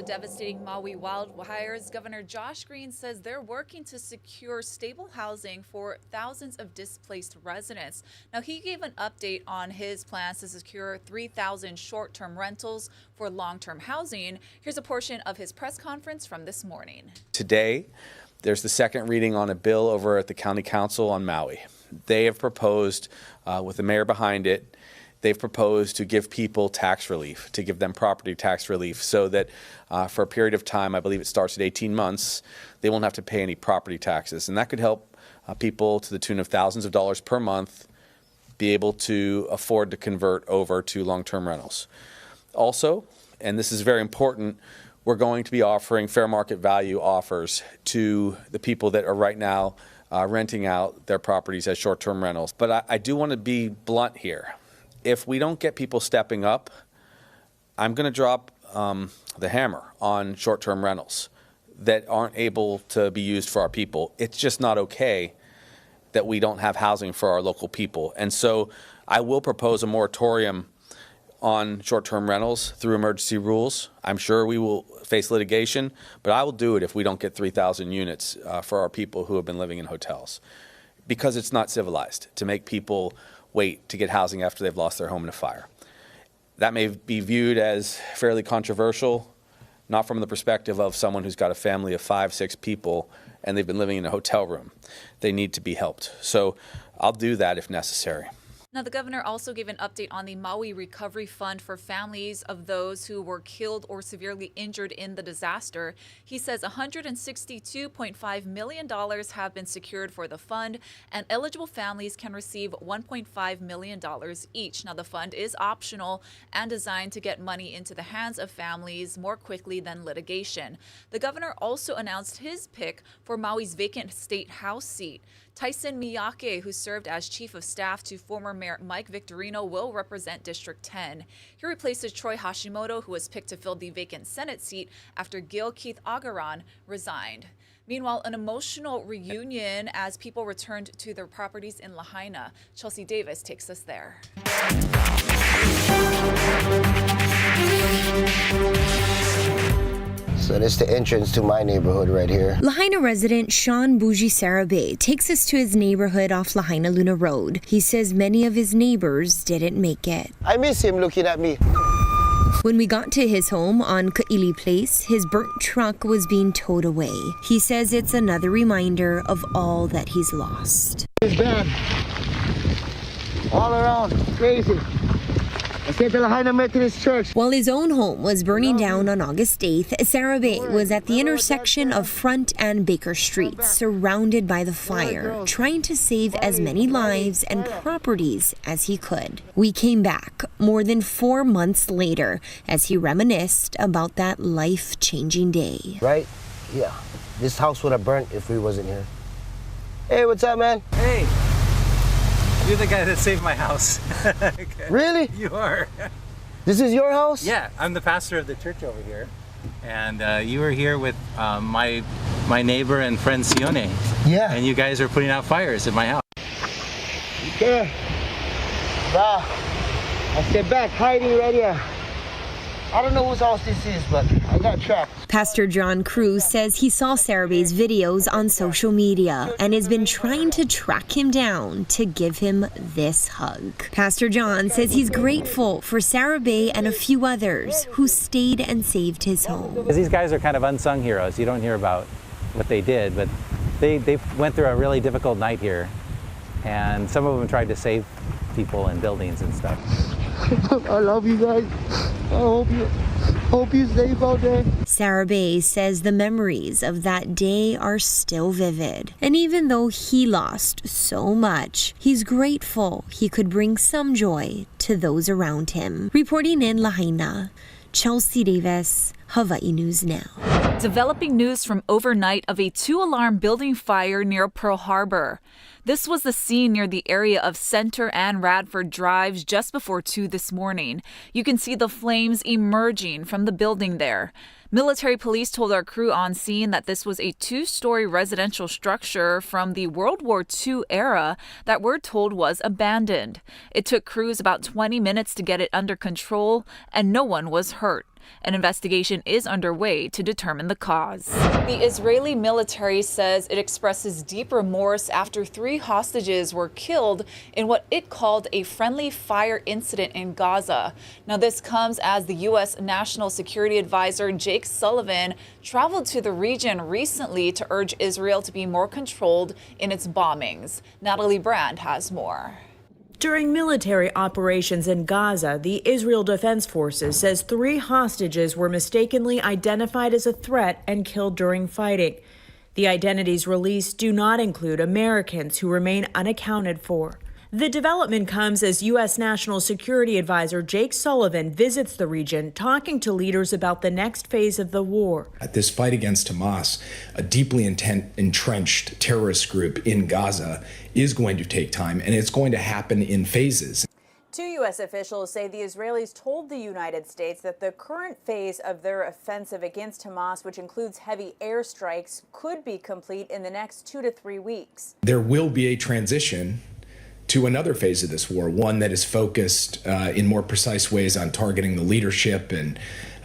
the devastating Maui wildfires, Governor Josh Green says they're working to secure stable housing for thousands of displaced residents. Now, he gave an update on his plans to secure 3,000 short-term rentals for long-term housing. Here's a portion of his press conference from this morning. Today, there's the second reading on a bill over at the County Council on Maui. They have proposed, with the mayor behind it, they've proposed to give people tax relief, to give them property tax relief so that for a period of time, I believe it starts at 18 months, they won't have to pay any property taxes. And that could help people to the tune of thousands of dollars per month be able to afford to convert over to long-term rentals. Also, and this is very important, we're going to be offering fair market value offers to the people that are right now renting out their properties as short-term rentals. But I do want to be blunt here. If we don't get people stepping up, I'm going to drop the hammer on short-term rentals that aren't able to be used for our people. It's just not okay that we don't have housing for our local people. And so I will propose a moratorium on short-term rentals through emergency rules. I'm sure we will face litigation, but I will do it if we don't get 3,000 units for our people who have been living in hotels, because it's not civilized to make people wait to get housing after they've lost their home in a fire. That may be viewed as fairly controversial, not from the perspective of someone who's got a family of 5, 6 people and they've been living in a hotel room. They need to be helped. So I'll do that if necessary. Now, the governor also gave an update on the Maui Recovery Fund for families of those who were killed or severely injured in the disaster. He says $162.5 million have been secured for the fund, and eligible families can receive $1.5 million each. Now, the fund is optional and designed to get money into the hands of families more quickly than litigation. The governor also announced his pick for Maui's vacant state house seat. Tyson Miyake, who served as chief of staff to former Mayor Mike Victorino, will represent District 10. He replaces Troy Hashimoto, who was picked to fill the vacant Senate seat after Gil Keith Agaran resigned. Meanwhile, an emotional reunion as people returned to their properties in Lahaina. Chelsea Davis takes us there. So this is the entrance to my neighborhood right here. Lahaina resident Sean Bougie Sarabe takes us to his neighborhood off Lahaina Luna Road. He says many of his neighbors didn't make it. I miss him looking at me. When we got to his home on Ka'ili Place, his burnt truck was being towed away. He says it's another reminder of all that he's lost. It's bad. All around, crazy. I said the Lahaina Methodist Church. While his own home was burning down on August 8th, Sarabe was at the intersection of Front and Baker Streets, surrounded by the fire, trying to save as many lives and properties as he could. We came back more than 4 months later as he reminisced about that life-changing day. Right? Yeah. This house would have burnt if we wasn't here. Hey, what's up, man? Hey. You're the guy that saved my house. Okay. Really? You are. This is your house? Yeah, I'm the pastor of the church over here. And you were here with my neighbor and friend Sione. Yeah. And you guys are putting out fires in my house. Okay. Nah. I stay back, hiding right here. I don't know whose house this is, but I got trapped. Pastor John Cruz says he saw Sarabe's videos on social media and has been trying to track him down to give him this hug. Pastor John says he's grateful for Sarabe and a few others who stayed and saved his home. Because these guys are kind of unsung heroes. You don't hear about what they did, but they went through a really difficult night here. And some of them tried to save people and buildings and stuff. I love you guys. I hope you safe out there. Sarabe says the memories of that day are still vivid. And even though he lost so much, he's grateful he could bring some joy to those around him. Reporting in Lahaina, Chelsea Davis, Hawaii News Now. Developing news from overnight of a 2-alarm building fire near Pearl Harbor. This was the scene near the area of Center and Radford Drives just before 2 this morning. You can see the flames emerging from the building there. Military police told our crew on scene that this was a 2-story residential structure from the World War II era that we're told was abandoned. It took crews about 20 minutes to get it under control, and no one was hurt. An investigation is underway to determine the cause. The Israeli military says it expresses deep remorse after 3 hostages were killed in what it called a friendly fire incident in Gaza. Now, this comes as the U.S. National Security Advisor Jake Sullivan traveled to the region recently to urge Israel to be more controlled in its bombings. Natalie Brand has more. During military operations in Gaza, the Israel Defense Forces says 3 hostages were mistakenly identified as a threat and killed during fighting. The identities released do not include Americans who remain unaccounted for. The development comes as U.S. National Security Advisor Jake Sullivan visits the region, talking to leaders about the next phase of the war. This fight against Hamas, a deeply entrenched terrorist group in Gaza, is going to take time, and it's going to happen in phases. 2 U.S. officials say the Israelis told the United States that the current phase of their offensive against Hamas, which includes heavy airstrikes, could be complete in the next 2 to 3 weeks. There will be a transition to another phase of this war, one that is focused in more precise ways on targeting the leadership and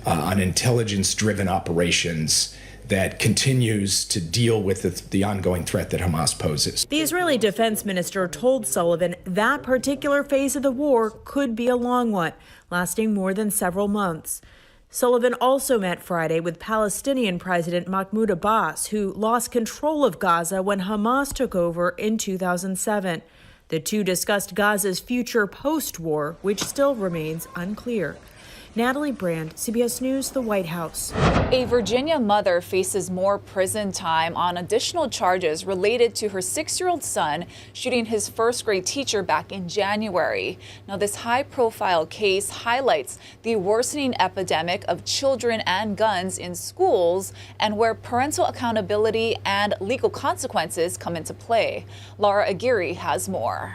on intelligence-driven operations that continues to deal with the ongoing threat that Hamas poses. The Israeli defense minister told Sullivan that particular phase of the war could be a long one, lasting more than several months. Sullivan also met Friday with Palestinian President Mahmoud Abbas, who lost control of Gaza when Hamas took over in 2007. The two discussed Gaza's future post-war, which still remains unclear. Natalie Brand, CBS News, the White House. A Virginia mother faces more prison time on additional charges related to her 6-year-old son shooting his first-grade teacher back in January. Now, this high-profile case highlights the worsening epidemic of children and guns in schools and where parental accountability and legal consequences come into play. Laura Aguirre has more.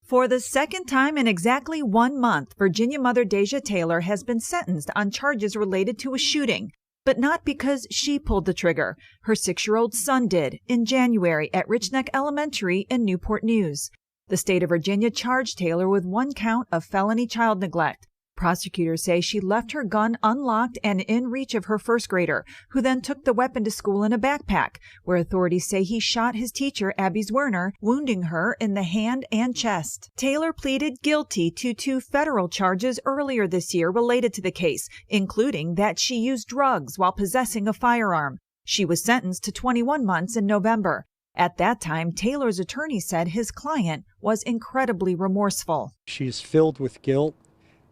For the second time in exactly 1 month, Virginia mother Deja Taylor has been sentenced on charges related to a shooting, but not because she pulled the trigger. Her 6-year-old son did in January at Rich Neck Elementary in Newport News. The state of Virginia charged Taylor with 1 count of felony child neglect. Prosecutors say she left her gun unlocked and in reach of her first grader, who then took the weapon to school in a backpack, where authorities say he shot his teacher, Abby Zwerner, wounding her in the hand and chest. Taylor pleaded guilty to 2 federal charges earlier this year related to the case, including that she used drugs while possessing a firearm. She was sentenced to 21 months in November. At that time, Taylor's attorney said his client was incredibly remorseful. She's filled with guilt.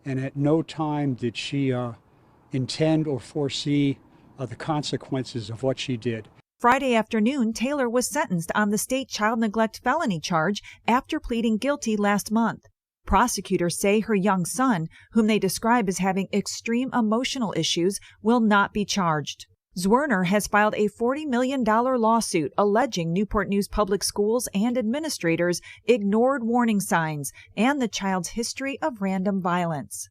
And at no time did she intend or foresee the consequences of what she did. Friday afternoon, Taylor was sentenced on the state child neglect felony charge after pleading guilty last month. Prosecutors say her young son, whom they describe as having extreme emotional issues, will not be charged. Zwerner has filed a $40 million lawsuit alleging Newport News Public Schools and administrators ignored warning signs and the child's history of random violence.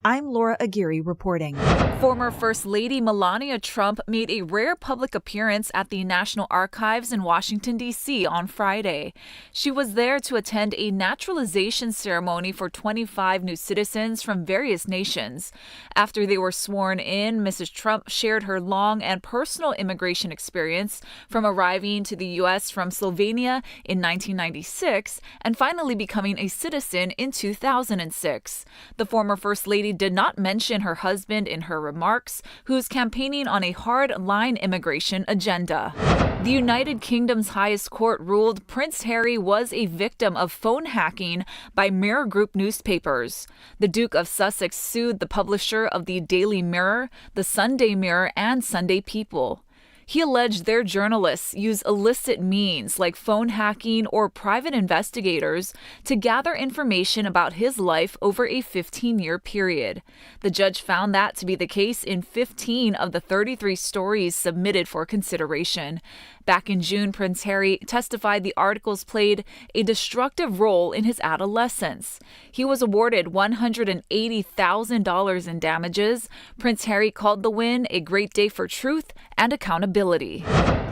I'm Laura Aguirre reporting. Former First Lady Melania Trump made a rare public appearance at the National Archives in Washington, D.C. on Friday. She was there to attend a naturalization ceremony for 25 new citizens from various nations. After they were sworn in, Mrs. Trump shared her long and personal immigration experience from arriving to the U.S. from Slovenia in 1996 and finally becoming a citizen in 2006. The former First Lady did not mention her husband in her remarks, who's campaigning on a hard-line immigration agenda. The United Kingdom's highest court ruled Prince Harry was a victim of phone hacking by Mirror Group newspapers. The Duke of Sussex sued the publisher of the Daily Mirror, the Sunday Mirror, and Sunday People. He alleged their journalists use illicit means like phone hacking or private investigators to gather information about his life over a 15-year period. The judge found that to be the case in 15 of the 33 stories submitted for consideration. Back in June, Prince Harry testified the articles played a destructive role in his adolescence. He was awarded $180,000 in damages. Prince Harry called the win a great day for truth and accountability.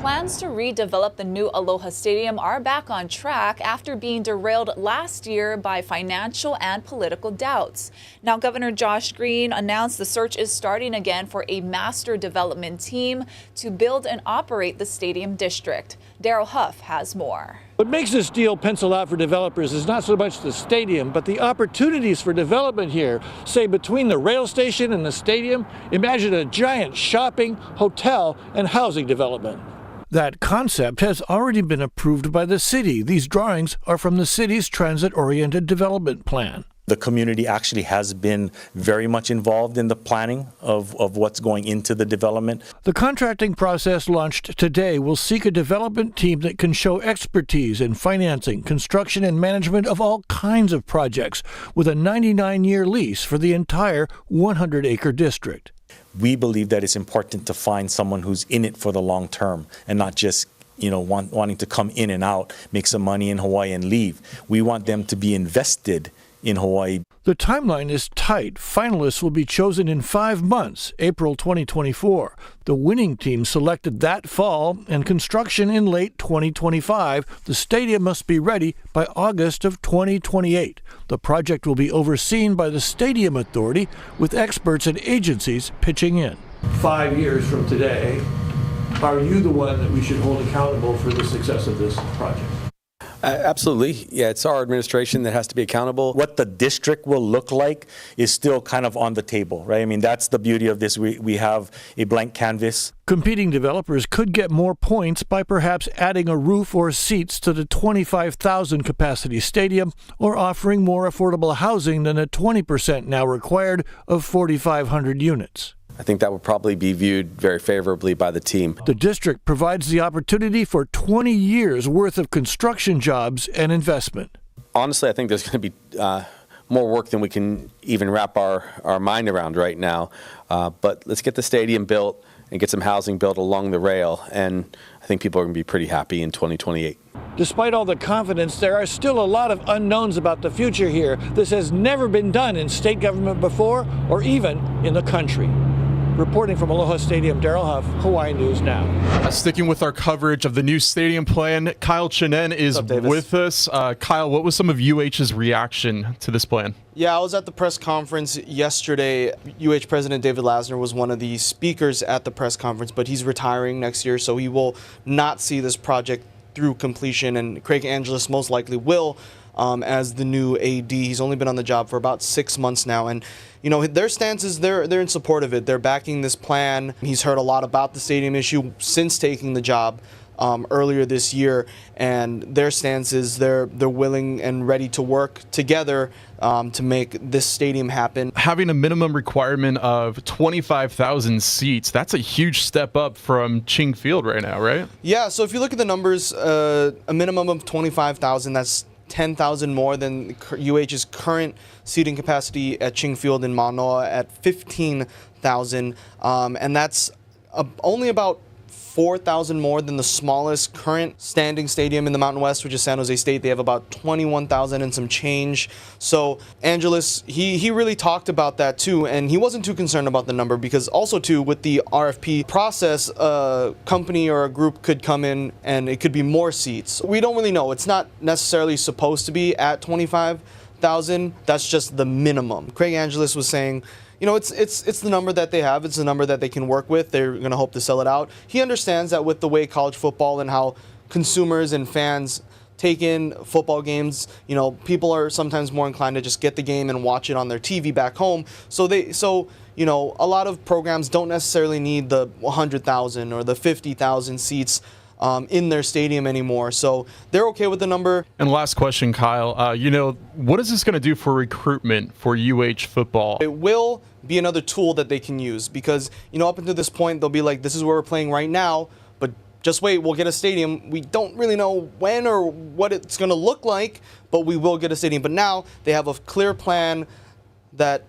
Plans to redevelop the new Aloha Stadium are back on track after being derailed last year by financial and political doubts. Now, Governor Josh Green announced the search is starting again for a master development team to build and operate the stadium district. Daryl Huff has more. What makes this deal pencil out for developers is not so much the stadium, but the opportunities for development here. Say between the rail station and the stadium, imagine a giant shopping, hotel, and housing development. That concept has already been approved by the city. These drawings are from the city's transit-oriented development plan. The community actually has been very much involved in the planning of what's going into the development. The contracting process launched today will seek a development team that can show expertise in financing, construction, and management of all kinds of projects with a 99-year lease for the entire 100-acre district. We believe that it's important to find someone who's in it for the long term and not just wanting to come in and out, make some money in Hawaii and leave. We want them to be invested in Hawaii. The timeline is tight. Finalists will be chosen in 5 months, April 2024. The winning team selected that fall and construction in late 2025. The stadium must be ready by August of 2028. The project will be overseen by the Stadium Authority with experts and agencies pitching in. 5 years from today, are you the one that we should hold accountable for the success of this project? Absolutely. Yeah, it's our administration that has to be accountable. What the district will look like is still kind of on the table, right? I mean, that's the beauty of this. We have a blank canvas. Competing developers could get more points by perhaps adding a roof or seats to the 25,000 capacity stadium or offering more affordable housing than the 20% now required of 4,500 units. I think that would probably be viewed very favorably by the team. The district provides the opportunity for 20 years worth of construction jobs and investment. Honestly, I think there's going to be more work than we can even wrap our mind around right now. But let's get the stadium built and get some housing built along the rail. And I think people are going to be pretty happy in 2028. Despite all the confidence, there are still a lot of unknowns about the future here. This has never been done in state government before or even in the country. Reporting from Aloha Stadium, Daryl Huff, Hawaii News Now. Sticking with our coverage of the new stadium plan, Kyle Chinen is with us. Kyle, what was some of UH's reaction to this plan? Yeah, I was at the press conference yesterday. UH President David Lasner was one of the speakers at the press conference, but he's retiring next year, so he will not see this project through completion, and Craig Angeles most likely will. As the new AD. He's only been on the job for about 6 months now, and their stance is they're in support of it. They're backing this plan. He's heard a lot about the stadium issue since taking the job earlier this year, and their stance is they're willing and ready to work together to make this stadium happen. Having a minimum requirement of 25,000 seats, that's a huge step up from Ching Field right now, right? Yeah, so if you look at the numbers, a minimum of 25,000, that's 10,000 more than UH's current seating capacity at Ching Field in Manoa at 15,000, and that's only about 4,000 more than the smallest current standing stadium in the Mountain West, which is San Jose State. They have about 21,000 and some change. So Angeles, he really talked about that too, and he wasn't too concerned about the number because also too with the RFP process, a company or a group could come in and it could be more seats. We don't really know. It's not necessarily supposed to be at 25,000. That's just the minimum. Craig Angeles was saying, it's the number that they have. It's the number that they can work with. They're going to hope to sell it out. He understands that with the way college football and how consumers and fans take in football games, people are sometimes more inclined to just get the game and watch it on their TV back home. So a lot of programs don't necessarily need the 100,000 or the 50,000 seats in their stadium anymore. So they're okay with the number. And last question, Kyle, what is this going to do for recruitment for UH football? It will be another tool that they can use because, up until this point, they'll be like, this is where we're playing right now, but just wait, we'll get a stadium. We don't really know when or what it's going to look like, but we will get a stadium. But now they have a clear plan that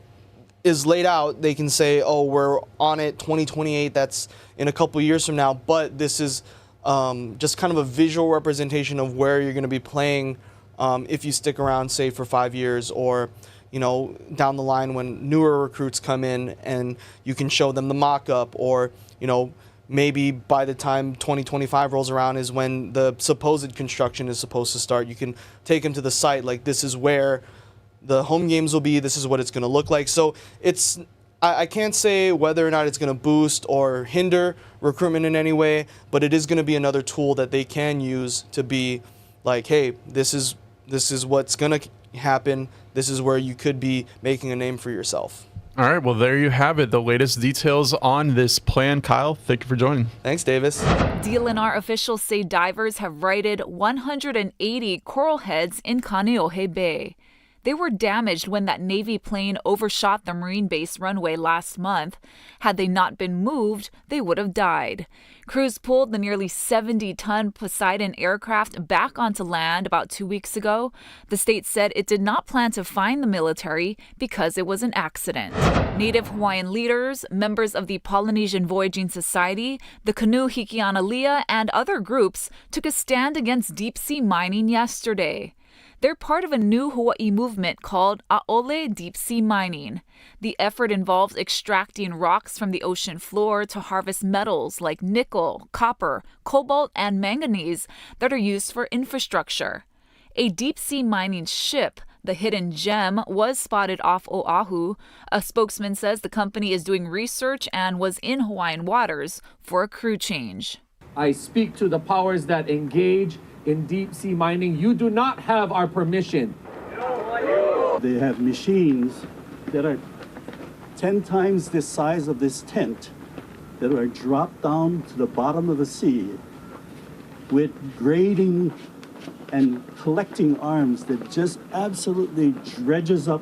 is laid out. They can say, oh, we're on it 2028. That's in a couple years from now, but this is just kind of a visual representation of where you're going to be playing if you stick around, say, for 5 years or, down the line when newer recruits come in and you can show them the mock-up or, maybe by the time 2025 rolls around is when the supposed construction is supposed to start. You can take them to the site, like this is where the home games will be, this is what it's going to look like. So I can't say whether or not it's going to boost or hinder recruitment in any way, but it is going to be another tool that they can use to be like, hey, this is what's going to happen. This is where you could be making a name for yourself. All right, well, there you have it. The latest details on this plan. Kyle, thank you for joining. Thanks, Davis. DLNR officials say divers have righted 180 coral heads in Kaneohe Bay. They were damaged when that Navy plane overshot the Marine base runway last month. Had they not been moved, they would have died. Crews pulled the nearly 70-ton Poseidon aircraft back onto land about 2 weeks ago. The state said it did not plan to fine the military because it was an accident. Native Hawaiian leaders, members of the Polynesian Voyaging Society, the Canoe Hikianalia, and other groups took a stand against deep-sea mining yesterday. They're part of a new Hawaii movement called A'ole Deep Sea Mining. The effort involves extracting rocks from the ocean floor to harvest metals like nickel, copper, cobalt, and manganese that are used for infrastructure. A deep-sea mining ship, the Hidden Gem, was spotted off Oahu. A spokesman says the company is doing research and was in Hawaiian waters for a crew change. I speak to the powers that engage in deep sea mining. You do not have our permission. They have machines that are 10 times the size of this tent that are dropped down to the bottom of the sea with grading and collecting arms that just absolutely dredges up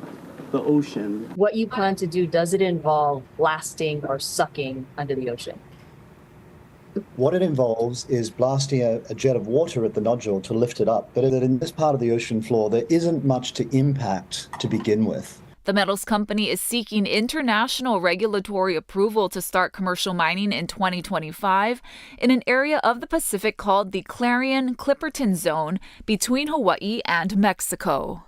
the ocean. What you plan to do, does it involve blasting or sucking under the ocean? What it involves is blasting a jet of water at the nodule to lift it up. But in this part of the ocean floor, there isn't much to impact to begin with. The metals company is seeking international regulatory approval to start commercial mining in 2025 in an area of the Pacific called the Clarion-Clipperton Zone between Hawaii and Mexico.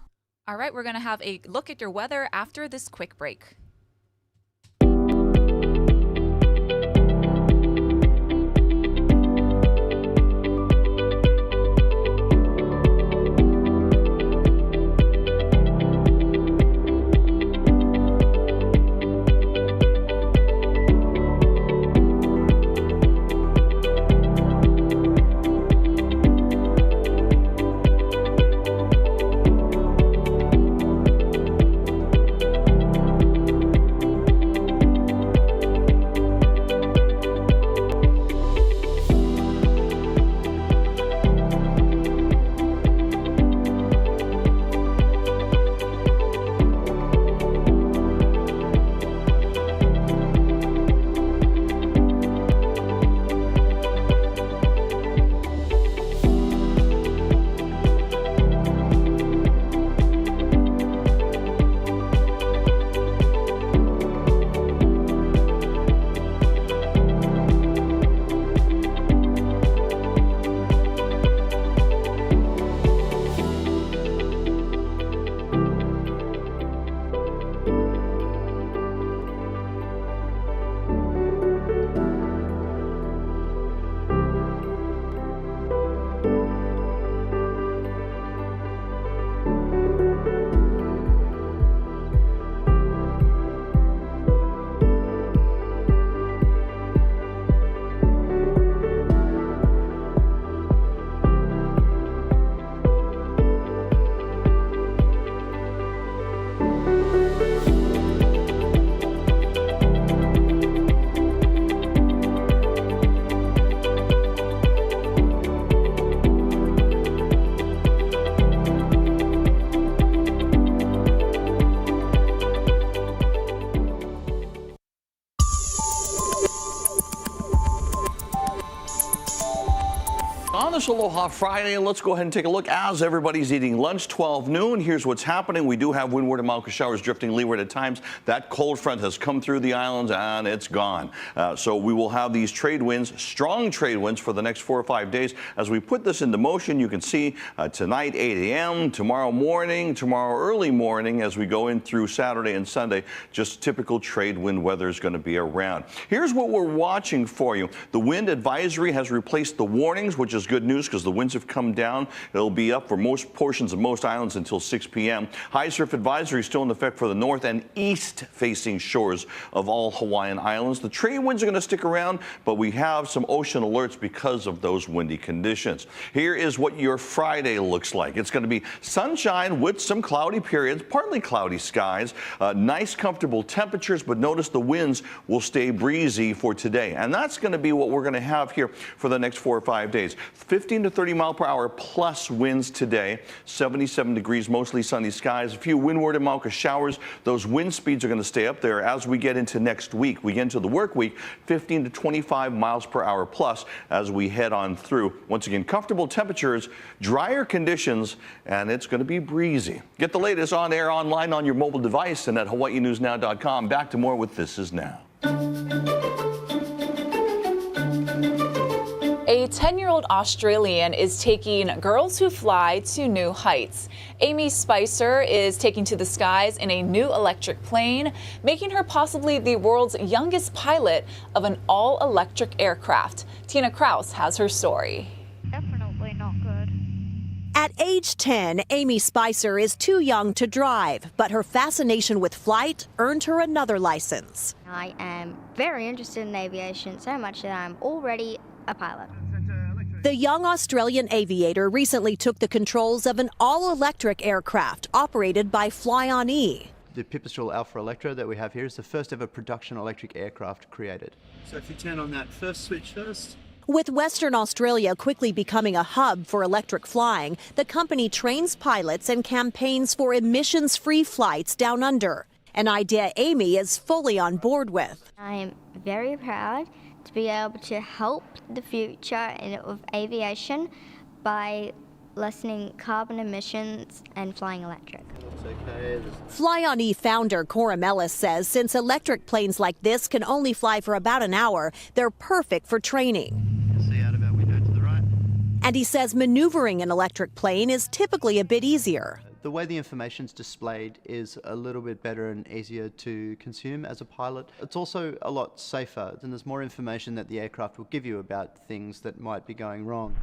All right, we're going to have a look at your weather after this quick break. this Aloha Friday, and let's go ahead and take a look as everybody's eating lunch, 12 noon. Here's what's happening. We do have windward and Maui showers drifting leeward at times. That cold front has come through the islands and it's gone. So we will have these trade winds, strong trade winds for the next 4 or 5 days. As we put this into motion, you can see tonight 8 a.m., tomorrow morning, tomorrow early morning, as we go in through Saturday and Sunday, just typical trade wind weather is going to be around. Here's what we're watching for you. The wind advisory has replaced the warnings, which is good news because the winds have come down. It'll be up for most portions of most islands until 6 p.m. High surf advisory is still in effect for the north and east facing shores of all Hawaiian islands. The trade winds are going to stick around, but we have some ocean alerts because of those windy conditions. Here is what your Friday looks like. It's going to be sunshine with some cloudy periods, partly cloudy skies, nice comfortable temperatures, but notice the winds will stay breezy for today. And that's going to be what we're going to have here for the next 4 or 5 days. 15 to 30 mile per hour plus winds today, 77 degrees, mostly sunny skies, a few windward and Maui showers. Those wind speeds are going to stay up there as we get into next week. We get into the work week, 15 to 25 miles per hour plus as we head on through. Once again, comfortable temperatures, drier conditions, and it's going to be breezy. Get the latest on air, online, on your mobile device, and at hawaiinewsnow.com. Back to more with This Is Now. A 10-year-old Australian is taking girls who fly to new heights. Amy Spicer is taking to the skies in a new electric plane, making her possibly the world's youngest pilot of an all-electric aircraft. Tina Kraus has her story. Definitely not good. At age 10, Amy Spicer is too young to drive, but her fascination with flight earned her another license. I am very interested in aviation, so much that I'm already a pilot. The young Australian aviator recently took the controls of an all-electric aircraft operated by Fly On E. The Pipistrel Alpha Electra that we have here is the first ever production electric aircraft created. So if you turn on that first switch first. With Western Australia quickly becoming a hub for electric flying, the company trains pilots and campaigns for emissions-free flights down under, an idea Amy is fully on board with. I am very proud to be able to help the future of aviation by lessening carbon emissions and flying electric. Fly On E founder Cora Mellis says since electric planes like this can only fly for about an hour, they're perfect for training. And he says maneuvering an electric plane is typically a bit easier. The way the information's displayed is a little bit better and easier to consume as a pilot. It's also a lot safer, and there's more information that the aircraft will give you about things that might be going wrong.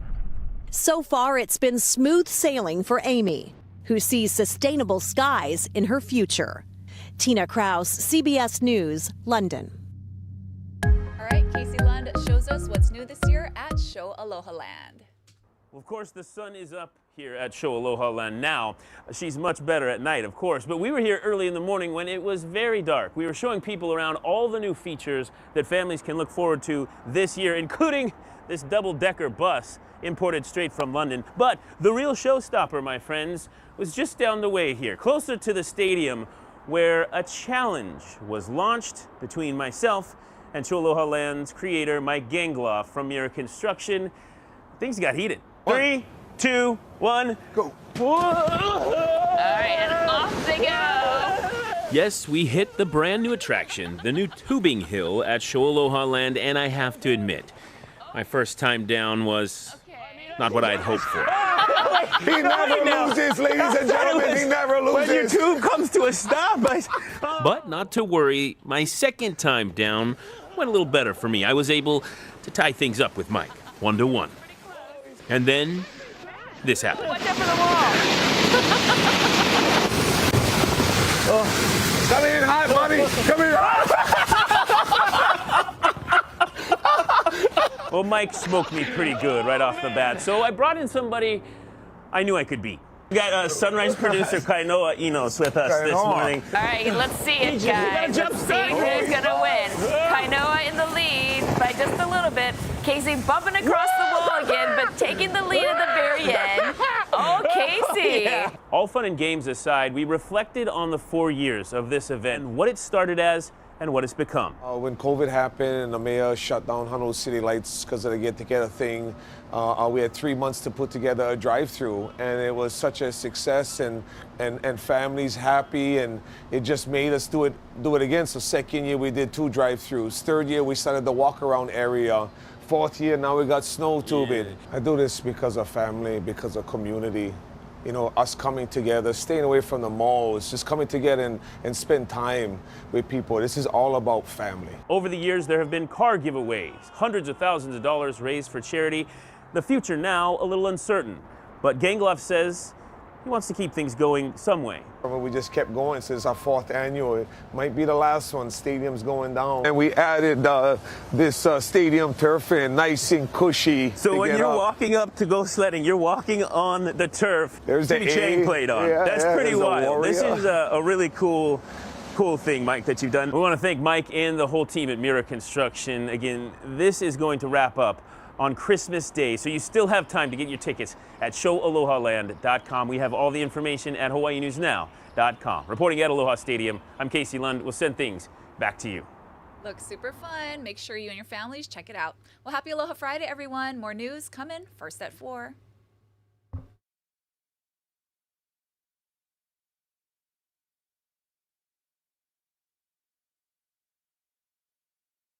So far, it's been smooth sailing for Amy, who sees sustainable skies in her future. Tina Kraus, CBS News, London. All right, Casey Lund shows us what's new this year at Show Aloha Land. Well, of course, the sun is up here at Show Aloha Land now. She's much better at night, of course, but we were here early in the morning when it was very dark. We were showing people around all the new features that families can look forward to this year, including this double-decker bus imported straight from London. But the real showstopper, my friends, was just down the way here, closer to the stadium, where a challenge was launched between myself and Show Aloha Land's creator, Mike Gangloff from Mira Construction. Things got heated. 3, 2, 1, go. All right, and off they go. Yes, we hit the brand new attraction, the new tubing hill at Show Aloha Land, and I have to admit, my first time down was not what I'd hoped for. He never loses, ladies and gentlemen, he never loses. When your tube comes to a stop. But not to worry, my second time down went a little better for me. I was able to tie things up with Mike, 1-to-1. And then this happened. Watch out for the wall. Come in hot, buddy. Come in hot. Well, Mike smoked me pretty good right off the bat, so I brought in somebody I knew I could beat. We got Sunrise producer Kainoa Enos with us this morning. All right, let's see it, guys. Let's see who's going to win. Kainoa in the lead by just a little bit. Casey bumping across the wall again, but taking the lead at the very end. Oh, Casey. Yeah. All fun and games aside, we reflected on the 4 years of this event, what it started as and what it's become. When COVID happened and the mayor shut down Honolulu City Lights because of the Get Together thing, we had 3 months to put together a drive-through, and it was such a success, and families happy, and it just made us do it again. So second year we did 2 drive-throughs. Third year we started the walk-around area. Fourth year now we got snow tubing. Yeah. I do this because of family, because of community. You know, us coming together, staying away from the malls, just coming together and spend time with people. This is all about family. Over the years, there have been car giveaways, hundreds of thousands of dollars raised for charity. The future now a little uncertain, but Gangloff says he wants to keep things going some way. We just kept going since our 4th annual. It might be the last one. Stadium's going down. And we added this stadium turf in, nice and cushy. So when you're walking up to go sledding, you're walking on the turf. There's the chain plate on. Yeah, That's pretty wild. This is a really cool thing, Mike, that you've done. We want to thank Mike and the whole team at Mira Construction. Again, this is going to wrap up on Christmas Day, so you still have time to get your tickets at showalohaland.com. We have all the information at hawaiinewsnow.com. Reporting at Aloha Stadium, I'm Casey Lund. We'll send things back to you. Looks super fun. Make sure you and your families check it out. Well, happy Aloha Friday, everyone. More news coming first at 4.